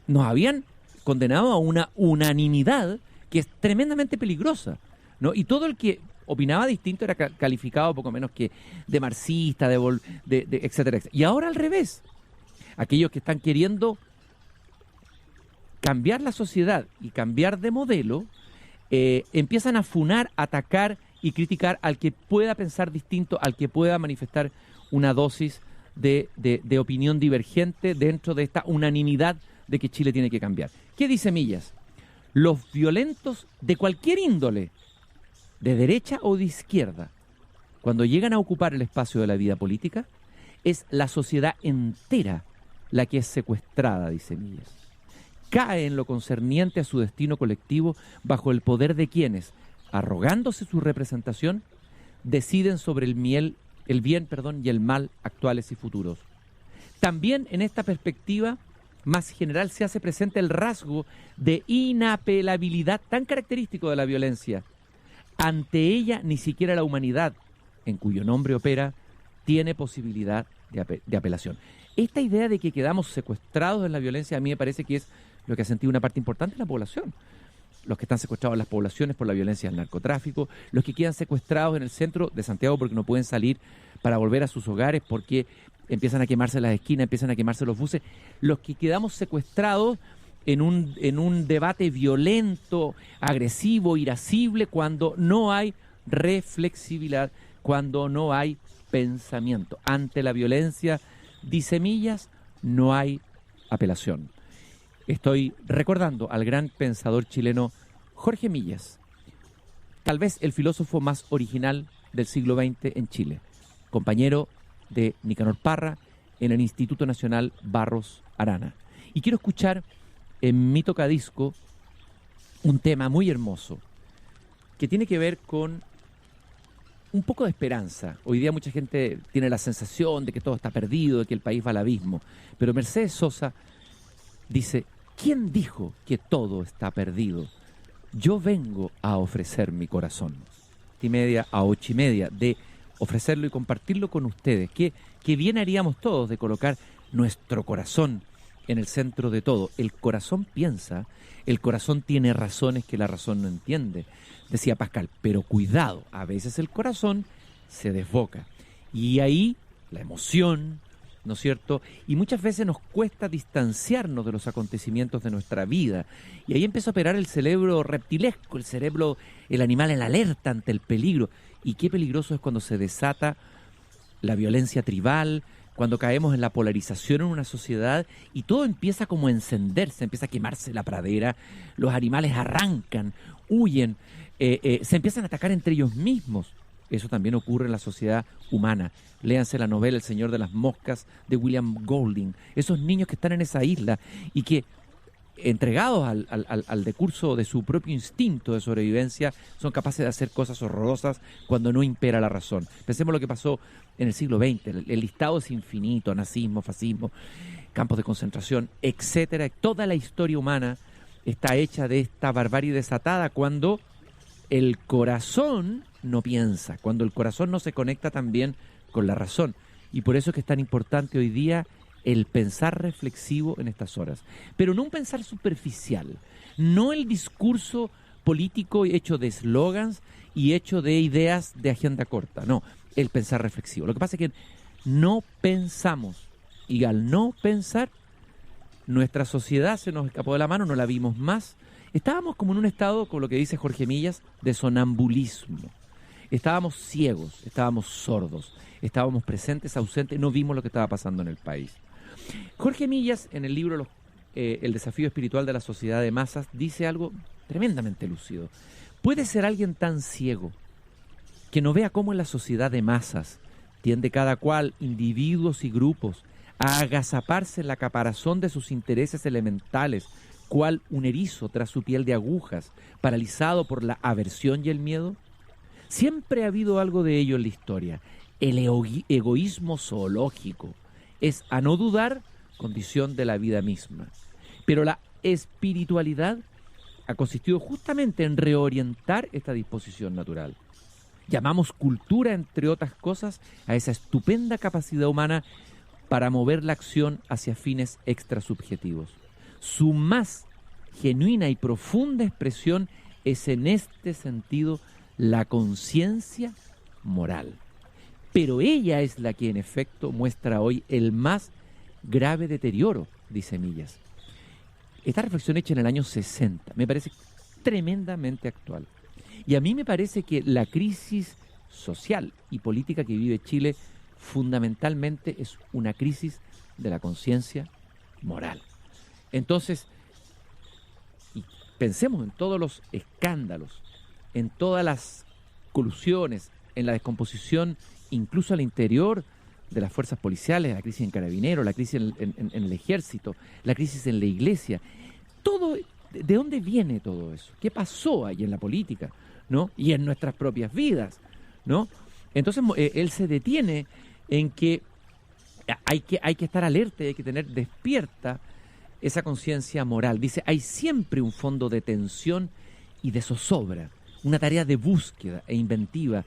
nos habían condenado a una unanimidad que es tremendamente peligrosa, ¿no? Y todo el que opinaba distinto era calificado poco menos que de marxista, de etcétera, etcétera. Y ahora al revés. Aquellos que están queriendo cambiar la sociedad y cambiar de modelo, empiezan a funar, atacar y criticar al que pueda pensar distinto, al que pueda manifestar una dosis de opinión divergente dentro de esta unanimidad de que Chile tiene que cambiar. ¿Qué dice Millas? Los violentos de cualquier índole, de derecha o de izquierda, cuando llegan a ocupar el espacio de la vida política, es la sociedad entera la que es secuestrada, dice Millas. Cae en lo concerniente a su destino colectivo bajo el poder de quienes, arrogándose su representación, deciden sobre el bien y el mal actuales y futuros. También en esta perspectiva más general se hace presente el rasgo de inapelabilidad tan característico de la violencia. Ante ella ni siquiera la humanidad, en cuyo nombre opera, tiene posibilidad de apelación. Esta idea de que quedamos secuestrados en la violencia a mí me parece que es lo que ha sentido una parte importante de la población. Los que están secuestrados en las poblaciones por la violencia del narcotráfico, los que quedan secuestrados en el centro de Santiago porque no pueden salir para volver a sus hogares porque empiezan a quemarse las esquinas, empiezan a quemarse los buses, los que quedamos secuestrados en un debate violento, agresivo, irascible, cuando no hay reflexividad, cuando no hay pensamiento. Ante la violencia, dice Millas, no hay apelación. Estoy recordando al gran pensador chileno Jorge Millas, tal vez el filósofo más original del siglo XX en Chile, compañero de Nicanor Parra en el Instituto Nacional Barros Arana. Y quiero escuchar en mi tocadisco un tema muy hermoso que tiene que ver con un poco de esperanza. Hoy día mucha gente tiene la sensación de que todo está perdido, de que el país va al abismo. Pero Mercedes Sosa dice: ¿quién dijo que todo está perdido? Yo vengo a ofrecer mi corazón. 7:30 a 8:30, de ofrecerlo y compartirlo con ustedes. Que bien haríamos todos de colocar nuestro corazón en el centro de todo. El corazón piensa, el corazón tiene razones que la razón no entiende, decía Pascal, pero cuidado, a veces el corazón se desboca. Y ahí la emoción, ¿no es cierto? Y muchas veces nos cuesta distanciarnos de los acontecimientos de nuestra vida. Y ahí empieza a operar el cerebro reptilesco, el cerebro, el animal en alerta ante el peligro. Y qué peligroso es cuando se desata la violencia tribal, cuando caemos en la polarización en una sociedad y todo empieza como a encenderse, empieza a quemarse la pradera, los animales arrancan, huyen, se empiezan a atacar entre ellos mismos. Eso también ocurre en la sociedad humana. Léanse la novela El Señor de las Moscas de William Golding. Esos niños que están en esa isla y que, entregados al decurso de su propio instinto de sobrevivencia, son capaces de hacer cosas horrorosas cuando no impera la razón. Pensemos lo que pasó en el siglo XX. El listado es infinito: nazismo, fascismo, campos de concentración, etcétera. Toda la historia humana está hecha de esta barbarie desatada cuando el corazón no piensa, cuando el corazón no se conecta también con la razón. Y por eso es que es tan importante hoy día el pensar reflexivo en estas horas. Pero no un pensar superficial, no el discurso político hecho de eslogans y hecho de ideas de agenda corta, no, el pensar reflexivo. Lo que pasa es que no pensamos, y al no pensar, nuestra sociedad se nos escapó de la mano, no la vimos más. Estábamos como en un estado, como lo que dice Jorge Millas, de sonambulismo. Estábamos ciegos, estábamos sordos, estábamos presentes, ausentes, no vimos lo que estaba pasando en el país. Jorge Millas, en el libro El desafío espiritual de la sociedad de masas, dice algo tremendamente lúcido. ¿Puede ser alguien tan ciego que no vea cómo en la sociedad de masas tiende cada cual, individuos y grupos, a agazaparse en la caparazón de sus intereses elementales, cual un erizo tras su piel de agujas, paralizado por la aversión y el miedo? Siempre ha habido algo de ello en la historia. El egoísmo zoológico es, a no dudar, condición de la vida misma. Pero la espiritualidad ha consistido justamente en reorientar esta disposición natural. Llamamos cultura, entre otras cosas, a esa estupenda capacidad humana para mover la acción hacia fines extrasubjetivos. Su más genuina y profunda expresión es, en este sentido, la conciencia moral. Pero ella es la que, en efecto, muestra hoy el más grave deterioro, dice Millas. Esta reflexión hecha en el año 60 me parece tremendamente actual. Y a mí me parece que la crisis social y política que vive Chile fundamentalmente es una crisis de la conciencia moral. Entonces, y pensemos en todos los escándalos, en todas las colusiones, en la descomposición incluso al interior de las fuerzas policiales, la crisis en Carabineros, la crisis en el ejército, la crisis en la iglesia. Todo, ¿de dónde viene todo eso? ¿Qué pasó ahí en la política, ¿no? Y en nuestras propias vidas, ¿no? Entonces él se detiene en que hay que estar alerta y hay que tener despierta esa conciencia moral. Dice, hay siempre un fondo de tensión y de zozobra, una tarea de búsqueda e inventiva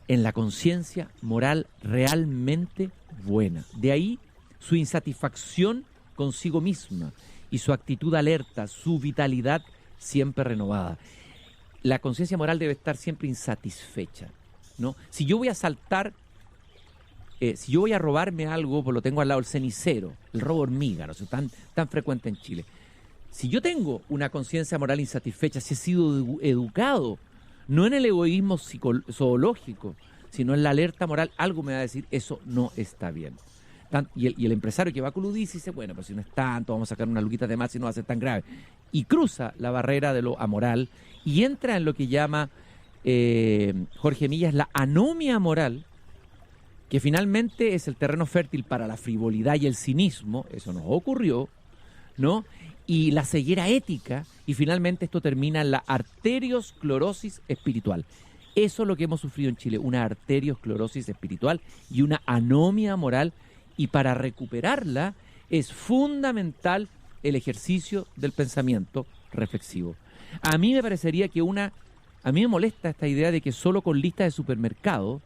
en la conciencia moral realmente buena. De ahí su insatisfacción consigo misma y su actitud alerta, su vitalidad siempre renovada. La conciencia moral debe estar siempre insatisfecha, ¿no? Si yo voy a saltar, si yo voy a robarme algo, pues lo tengo al lado, el cenicero, el robo hormiga, ¿no? Tan frecuente en Chile. Si yo tengo una conciencia moral insatisfecha, si he sido educado, no en el egoísmo zoológico, sino en la alerta moral, algo me va a decir, eso no está bien. Y el empresario que va a coludir dice, bueno, pues si no es tanto, vamos a sacar unas luquitas de más y no va a ser tan grave. Y cruza la barrera de lo amoral y entra en lo que llama Jorge Millas la anomia moral, que finalmente es el terreno fértil para la frivolidad y el cinismo, eso nos ocurrió, ¿no? Y la ceguera ética, y finalmente esto termina en la arteriosclerosis espiritual. Eso es lo que hemos sufrido en Chile, una arteriosclerosis espiritual y una anomia moral, y para recuperarla es fundamental el ejercicio del pensamiento reflexivo. A mí me parecería que a mí me molesta esta idea de que solo con listas de supermercado,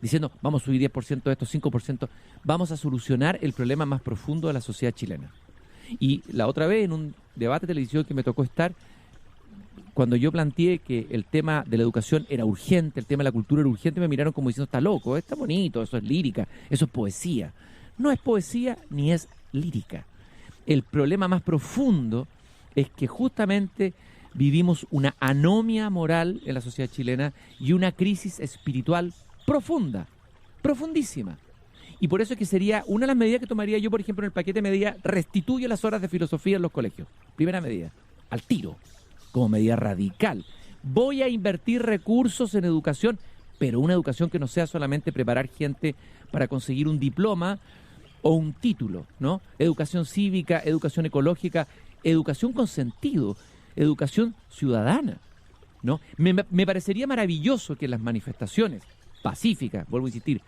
diciendo vamos a subir 10% de esto, 5%, vamos a solucionar el problema más profundo de la sociedad chilena. Y la otra vez, en un debate de televisión que me tocó estar, cuando yo planteé que el tema de la educación era urgente, el tema de la cultura era urgente, me miraron como diciendo, está loco, está bonito, eso es lírica, eso es poesía. No es poesía ni es lírica. El problema más profundo es que justamente vivimos una anomia moral en la sociedad chilena y una crisis espiritual profunda, profundísima. Y por eso es que sería una de las medidas que tomaría yo, por ejemplo, en el paquete de medidas, restituye las horas de filosofía en los colegios. Primera medida, al tiro, como medida radical. Voy a invertir recursos en educación, pero una educación que no sea solamente preparar gente para conseguir un diploma o un título, ¿no? Educación cívica, educación ecológica, educación con sentido, educación ciudadana, ¿no? Me parecería maravilloso que las manifestaciones pacíficas, vuelvo a insistir,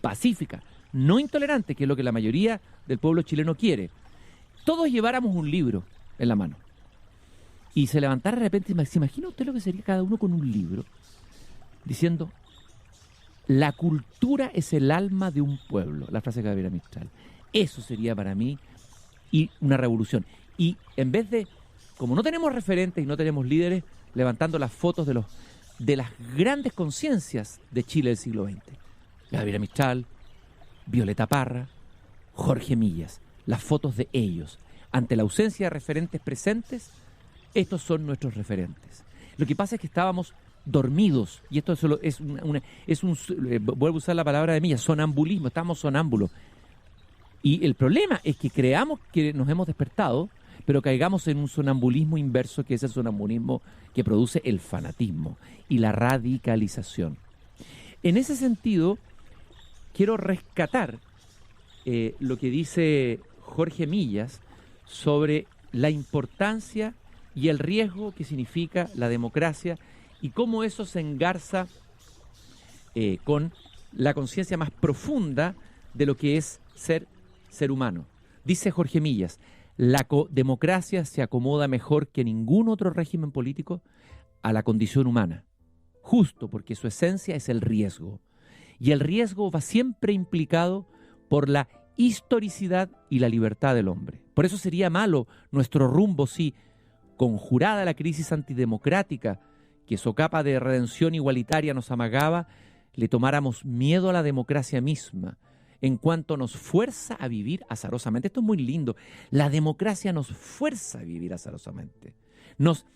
pacíficas, no intolerantes, que es lo que la mayoría del pueblo chileno quiere, todos lleváramos un libro en la mano y se levantara de repente, ¿se imagina usted lo que sería cada uno con un libro? Diciendo, la cultura es el alma de un pueblo, la frase de Gabriela Mistral. Eso sería para mí y una revolución. Y en vez de, como no tenemos referentes y no tenemos líderes, levantando las fotos de las grandes conciencias de Chile del siglo XX. Gabriela Mistral, Violeta Parra, Jorge Millas, las fotos de ellos. Ante la ausencia de referentes presentes, estos son nuestros referentes. Lo que pasa es que estábamos dormidos, y esto solo es vuelvo a usar la palabra de Millas, sonambulismo, estamos sonámbulos. Y el problema es que creamos que nos hemos despertado, pero caigamos en un sonambulismo inverso, que es el sonambulismo que produce el fanatismo y la radicalización. En ese sentido, quiero rescatar lo que dice Jorge Millas sobre la importancia y el riesgo que significa la democracia y cómo eso se engarza con la conciencia más profunda de lo que es ser humano. Dice Jorge Millas, la democracia se acomoda mejor que ningún otro régimen político a la condición humana, justo porque su esencia es el riesgo. Y el riesgo va siempre implicado por la historicidad y la libertad del hombre. Por eso sería malo nuestro rumbo si, conjurada la crisis antidemocrática que socapa de redención igualitaria nos amagaba, le tomáramos miedo a la democracia misma, en cuanto nos fuerza a vivir azarosamente. Esto es muy lindo. La democracia nos fuerza a vivir azarosamente. Nos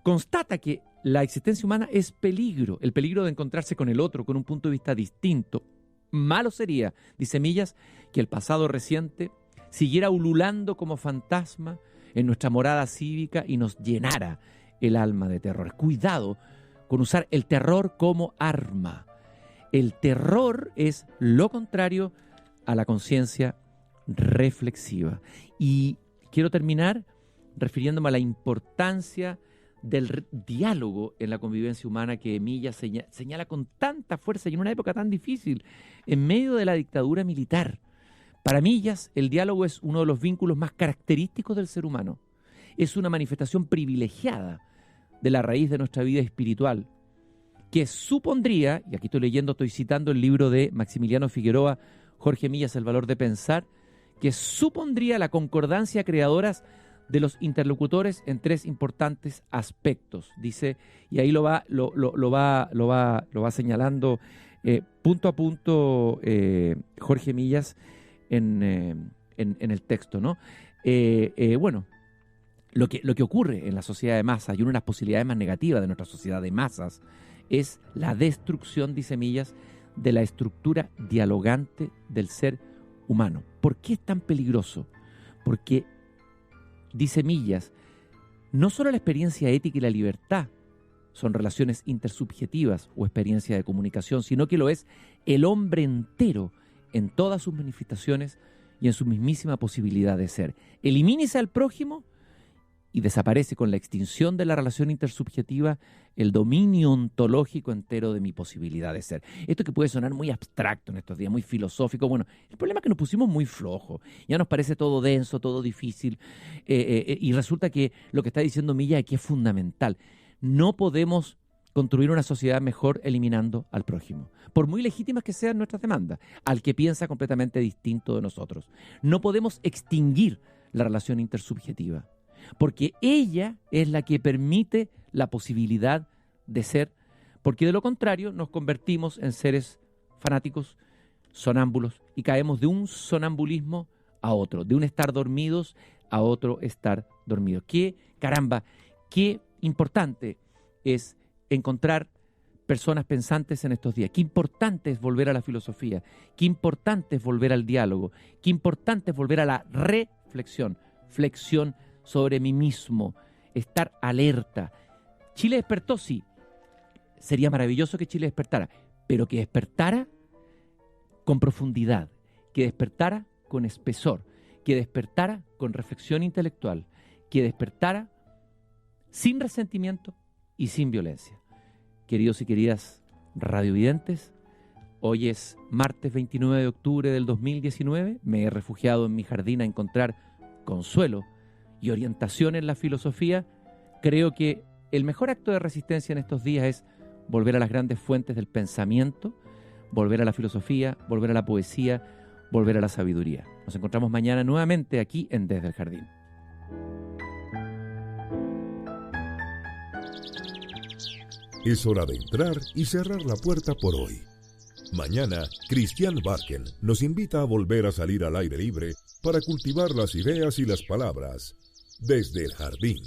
constata que la existencia humana es peligro, el peligro de encontrarse con el otro, con un punto de vista distinto. Malo sería, dice Millas, que el pasado reciente siguiera ululando como fantasma en nuestra morada cívica y nos llenara el alma de terror. Cuidado con usar el terror como arma. El terror es lo contrario a la conciencia reflexiva. Y quiero terminar refiriéndome a la importancia del diálogo en la convivencia humana que Millas señala con tanta fuerza y en una época tan difícil, en medio de la dictadura militar. Para Millas, el diálogo es uno de los vínculos más característicos del ser humano. Es una manifestación privilegiada de la raíz de nuestra vida espiritual, que supondría, y aquí estoy citando el libro de Maximiliano Figueroa, Jorge Millas, El valor de pensar, que supondría la concordancia creadora de los interlocutores en tres importantes aspectos, dice, y ahí lo va señalando punto a punto Jorge Millas en el texto, ¿no? Bueno, lo que ocurre en la sociedad de masas y una de las posibilidades más negativas de nuestra sociedad de masas es la destrucción, dice Millas, de la estructura dialogante del ser humano. ¿Por qué es tan peligroso? Porque, dice Millas, no solo la experiencia ética y la libertad son relaciones intersubjetivas o experiencia de comunicación, sino que lo es el hombre entero en todas sus manifestaciones y en su mismísima posibilidad de ser. Elimínese al prójimo y desaparece con la extinción de la relación intersubjetiva el dominio ontológico entero de mi posibilidad de ser. Esto que puede sonar muy abstracto en estos días, muy filosófico. Bueno, el problema es que nos pusimos muy flojos. Ya nos parece todo denso, todo difícil. Y resulta que lo que está diciendo Millas aquí es fundamental. No podemos construir una sociedad mejor eliminando al prójimo, por muy legítimas que sean nuestras demandas, al que piensa completamente distinto de nosotros. No podemos extinguir la relación intersubjetiva, porque ella es la que permite la posibilidad de ser, porque de lo contrario nos convertimos en seres fanáticos, sonámbulos, y caemos de un sonambulismo a otro, de un estar dormidos a otro estar dormidos. Qué importante es encontrar personas pensantes en estos días. Qué importante es volver a la filosofía, qué importante es volver al diálogo, qué importante es volver a la reflexión, flexión sobre mí mismo, estar alerta. Chile despertó, sí. sería maravilloso que Chile despertara, pero que despertara con profundidad, que despertara con espesor, que despertara con reflexión intelectual, que despertara sin resentimiento y sin violencia. Queridos y queridas radiovidentes, hoy es martes 29 de octubre del 2019, me he refugiado en mi jardín a encontrar consuelo y orientación en la filosofía. Creo que el mejor acto de resistencia en estos días es volver a las grandes fuentes del pensamiento, volver a la filosofía, volver a la poesía, volver a la sabiduría. Nos encontramos mañana nuevamente aquí en Desde el Jardín. Es hora de entrar y cerrar la puerta por hoy. Mañana, Christian Barken nos invita a volver a salir al aire libre para cultivar las ideas y las palabras desde el jardín.